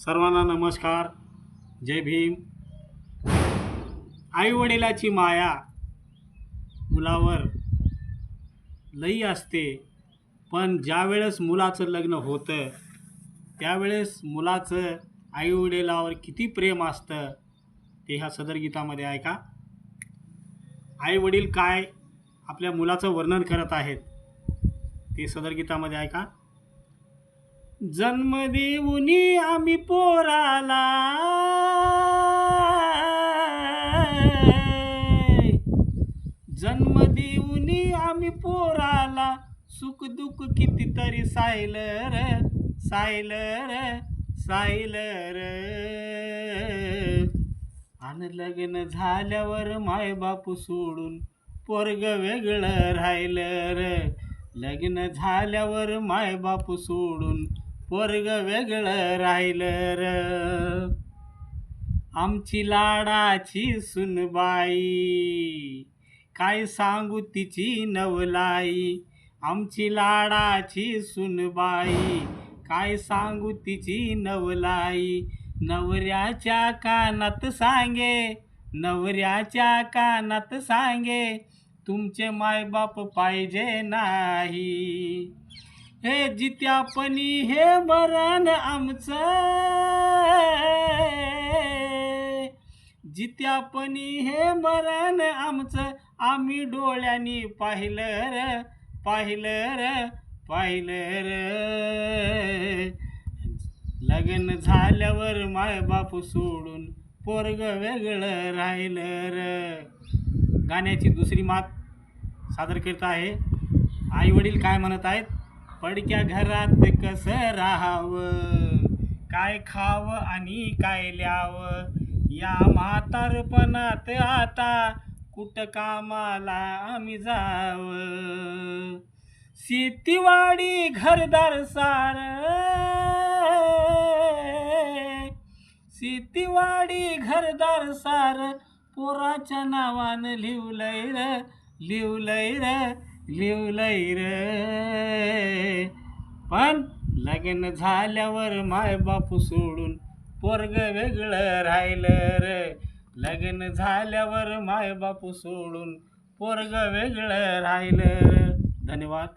सर्वांना नमस्कार. जय भीम. आईवडिलाची माया मुलावर लई असते, पण ज्यावेळेस मुलाचं लग्न होतं त्यावेळेस मुलाचं आईवडिलावर किती प्रेम असतं ते ह्या सदर गीतामध्ये ऐका. आईवडील काय आपल्या मुलाचं वर्णन करत आहेत ते सदर गीतामध्ये ऐका. जन्म देऊनी आम्ही पोराला, जन्म देऊनी आम्ही पोराला, सुख दुःख कितीतरी सायलर सायलर सायलर. आणि लग्न झाल्यावर मायबाप सोडून पोरग वेगळं राहिलं र. लग्न झाल्यावर मायबाप सोडून पोरग वेगळं राहिलं र. आमची लाडाची सुनबाई, काय सांगू तिची नवलाई. आमची लाडाची सुनबाई, काय सांगू तिची नवलाई. नवऱ्याच्या कानात सांगे, नवऱ्याच्या कानात सांगे, तुमचे मायबाप पाहिजे नाही. हे जित्यापणी हे मरण आमचं, जित्यापणी हे मरण आमचं, आम्ही डोळ्यांनी पाहिलं र पाहिलं र पाहिलं र. लग्न झाल्यावर मायबाप सोडून पोरग वेगळं राहिलं र. गाण्याची दुसरी मात सादर करत आहे. आई वडील काय म्हणत आहेत. पडक्या घरात कसं राहावं, काय खावं आणि काय ल्यावं, या म्हातारपणात आता कुठं कामाला आम्ही जावं. शेतीवाडी घरदार सार, शेतीवाडी घरदार सार, पोराच्या नावानं लिवलंय र लिवलंय र लिवलंय र. पण लग्न झाल्यावर मायबाप सोडून पोरग वेगळं राहिलं र. लग्न झाल्यावर मायबाप सोडून पोरग वेगळं राहिलं र. धन्यवाद.